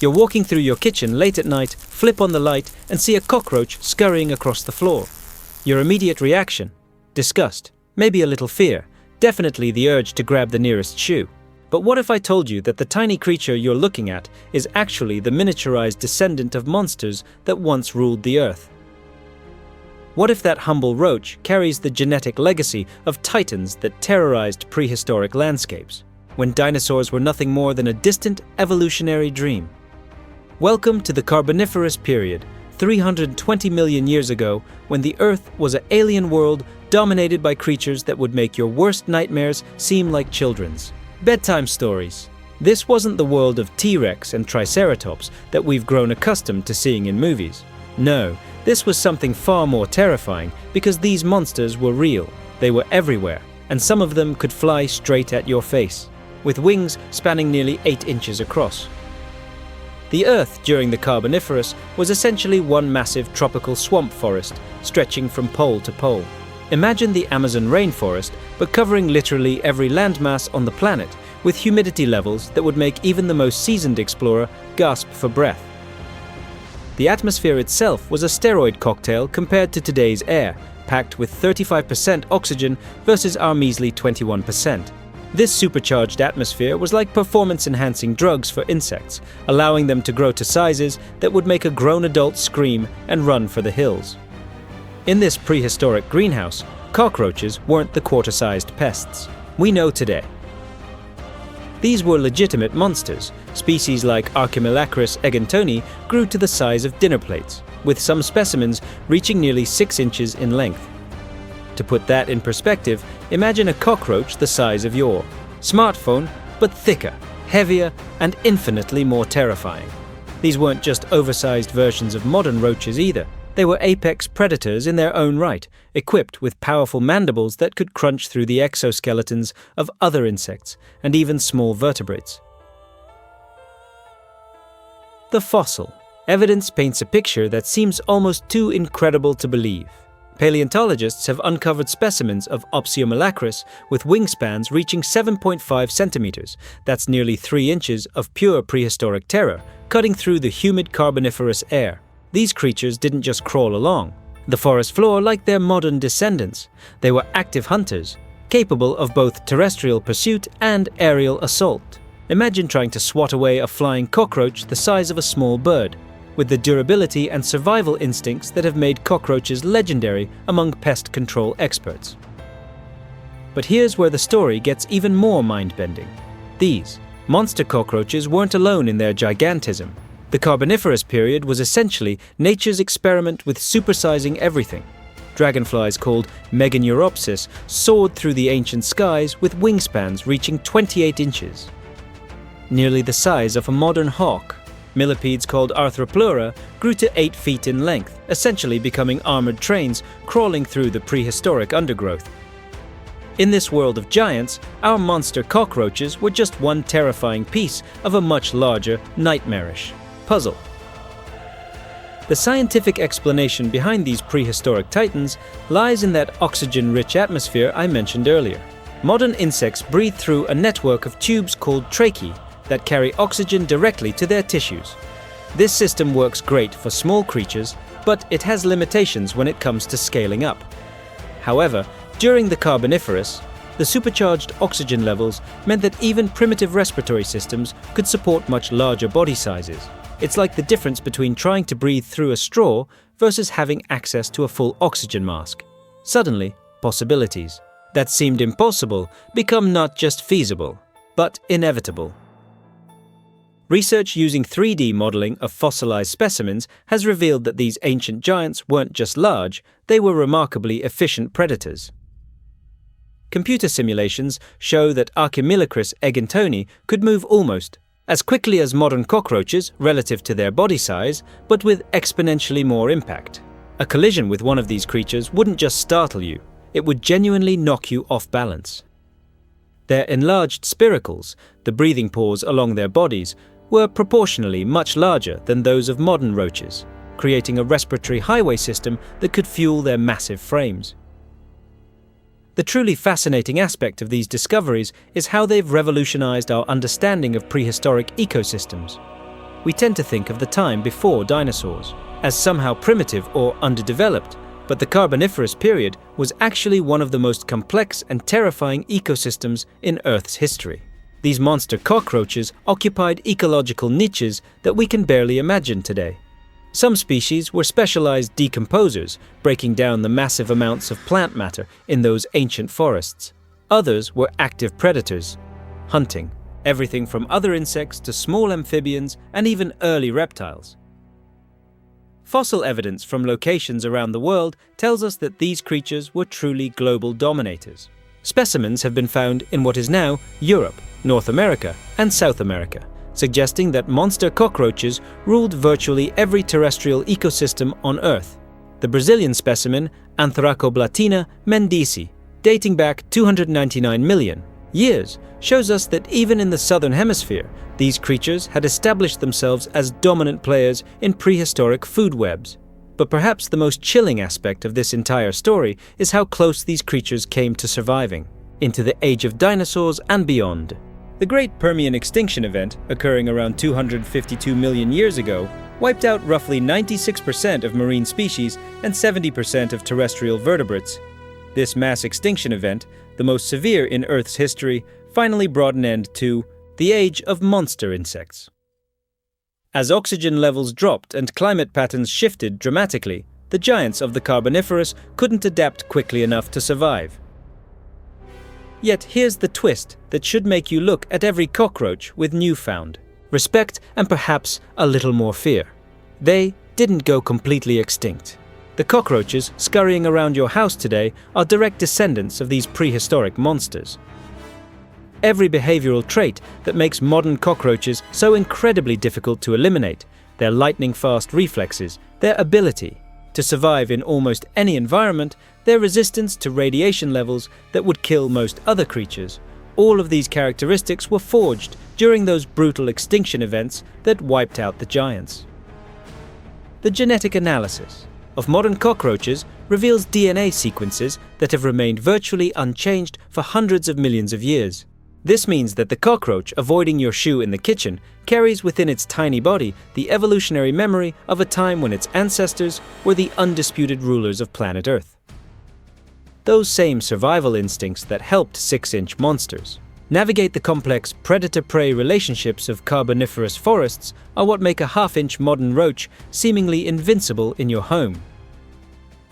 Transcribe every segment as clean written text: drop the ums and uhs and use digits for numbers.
You're walking through your kitchen late at night, flip on the light, and see a cockroach scurrying across the floor. Your immediate reaction? Disgust, maybe a little fear, definitely the urge to grab the nearest shoe. But what if I told you that the tiny creature you're looking at is actually the miniaturized descendant of monsters that once ruled the earth? What if that humble roach carries the genetic legacy of titans that terrorized prehistoric landscapes, when dinosaurs were nothing more than a distant evolutionary dream? Welcome to the Carboniferous period, 320 million years ago, when the Earth was an alien world dominated by creatures that would make your worst nightmares seem like children's bedtime stories. This wasn't the world of T-Rex and Triceratops that we've grown accustomed to seeing in movies. No, this was something far more terrifying because these monsters were real. They were everywhere, and some of them could fly straight at your face, with wings spanning nearly 8 inches across. The Earth during the Carboniferous was essentially one massive tropical swamp forest stretching from pole to pole. Imagine the Amazon rainforest, but covering literally every landmass on the planet, with humidity levels that would make even the most seasoned explorer gasp for breath. The atmosphere itself was a steroid cocktail compared to today's air, packed with 35% oxygen versus our measly 21%. This supercharged atmosphere was like performance-enhancing drugs for insects, allowing them to grow to sizes that would make a grown adult scream and run for the hills. In this prehistoric greenhouse, cockroaches weren't the quarter-sized pests we know today. These were legitimate monsters. Species like Carboniferous egantoni grew to the size of dinner plates, with some specimens reaching nearly 6 inches in length. To put that in perspective, imagine a cockroach the size of your smartphone, but thicker, heavier, and infinitely more terrifying. These weren't just oversized versions of modern roaches either. They were apex predators in their own right, equipped with powerful mandibles that could crunch through the exoskeletons of other insects and even small vertebrates. The fossil. Evidence paints a picture that seems almost too incredible to believe. Paleontologists have uncovered specimens of Opsiomelacrius with wingspans reaching 7.5 centimeters. That's nearly 3 inches of pure prehistoric terror, cutting through the humid Carboniferous air. These creatures didn't just crawl along the forest floor like their modern descendants. They were active hunters, capable of both terrestrial pursuit and aerial assault. Imagine trying to swat away a flying cockroach the size of a small bird, with the durability and survival instincts that have made cockroaches legendary among pest control experts. But here's where the story gets even more mind-bending. These monster cockroaches weren't alone in their gigantism. The Carboniferous period was essentially nature's experiment with supersizing everything. Dragonflies called Meganeuropsis soared through the ancient skies with wingspans reaching 28 inches, nearly the size of a modern hawk. Millipedes called Arthropleura grew to 8 feet in length, essentially becoming armored trains crawling through the prehistoric undergrowth. In this world of giants, our monster cockroaches were just one terrifying piece of a much larger, nightmarish puzzle. The scientific explanation behind these prehistoric titans lies in that oxygen-rich atmosphere I mentioned earlier. Modern insects breathe through a network of tubes called tracheae that carry oxygen directly to their tissues. This system works great for small creatures, but it has limitations when it comes to scaling up. However, during the Carboniferous, the supercharged oxygen levels meant that even primitive respiratory systems could support much larger body sizes. It's like the difference between trying to breathe through a straw versus having access to a full oxygen mask. Suddenly, possibilities that seemed impossible become not just feasible, but inevitable. Research using 3D modeling of fossilized specimens has revealed that these ancient giants weren't just large, they were remarkably efficient predators. Computer simulations show that Carboniferous egantoni could move almost as quickly as modern cockroaches relative to their body size, but with exponentially more impact. A collision with one of these creatures wouldn't just startle you, it would genuinely knock you off balance. Their enlarged spiracles, the breathing pores along their bodies, were proportionally much larger than those of modern roaches, creating a respiratory highway system that could fuel their massive frames. The truly fascinating aspect of these discoveries is how they've revolutionized our understanding of prehistoric ecosystems. we tend to think of the time before dinosaurs as somehow primitive or underdeveloped, but the Carboniferous period was actually one of the most complex and terrifying ecosystems in Earth's history. These monster cockroaches occupied ecological niches that we can barely imagine today. Some species were specialized decomposers, breaking down the massive amounts of plant matter in those ancient forests. Others were active predators, hunting everything from other insects to small amphibians and even early reptiles. Fossil evidence from locations around the world tells us that these creatures were truly global dominators. Specimens have been found in what is now Europe, North America, and South America, suggesting that monster cockroaches ruled virtually every terrestrial ecosystem on Earth. The Brazilian specimen Anthracoblatina mendici, dating back 299 million years, shows us that even in the southern hemisphere, these creatures had established themselves as dominant players in prehistoric food webs. But perhaps the most chilling aspect of this entire story is how close these creatures came to surviving, into the age of dinosaurs and beyond. The Great Permian Extinction Event, occurring around 252 million years ago, wiped out roughly 96% of marine species and 70% of terrestrial vertebrates. This mass extinction event, the most severe in Earth's history, finally brought an end to the age of monster insects. As oxygen levels dropped and climate patterns shifted dramatically, the giants of the Carboniferous couldn't adapt quickly enough to survive. Yet here's the twist that should make you look at every cockroach with newfound respect and perhaps a little more fear. They didn't go completely extinct. The cockroaches scurrying around your house today are direct descendants of these prehistoric monsters. Every behavioral trait that makes modern cockroaches so incredibly difficult to eliminate, their lightning-fast reflexes, their ability to survive in almost any environment, their resistance to radiation levels that would kill most other creatures, all of these characteristics were forged during those brutal extinction events that wiped out the giants. The genetic analysis of modern cockroaches reveals DNA sequences that have remained virtually unchanged for hundreds of millions of years. This means that the cockroach avoiding your shoe in the kitchen carries within its tiny body the evolutionary memory of a time when its ancestors were the undisputed rulers of planet Earth. Those same survival instincts that helped 6-inch monsters navigate the complex predator-prey relationships of Carboniferous forests are what make a half-inch modern roach seemingly invincible in your home.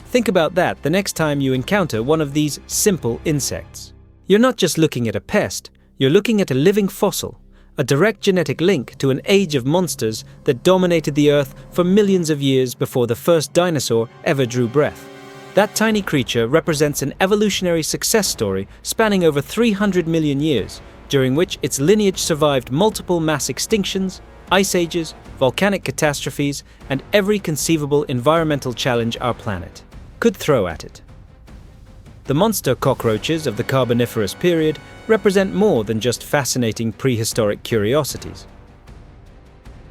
Think about that the next time you encounter one of these simple insects. You're not just looking at a pest, you're looking at a living fossil, a direct genetic link to an age of monsters that dominated the Earth for millions of years before the first dinosaur ever drew breath. That tiny creature represents an evolutionary success story spanning over 300 million years, during which its lineage survived multiple mass extinctions, ice ages, volcanic catastrophes, and every conceivable environmental challenge our planet could throw at it. The monster cockroaches of the Carboniferous period represent more than just fascinating prehistoric curiosities.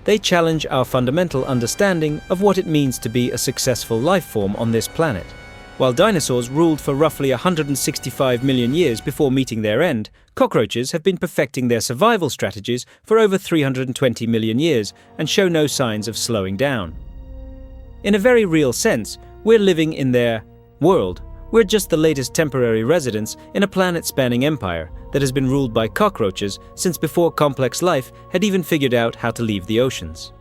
They challenge our fundamental understanding of what it means to be a successful life form on this planet. While dinosaurs ruled for roughly 165 million years before meeting their end, cockroaches have been perfecting their survival strategies for over 320 million years and show no signs of slowing down. In a very real sense, we're living in their world. We're just the latest temporary residents in a planet-spanning empire that has been ruled by cockroaches since before complex life had even figured out how to leave the oceans.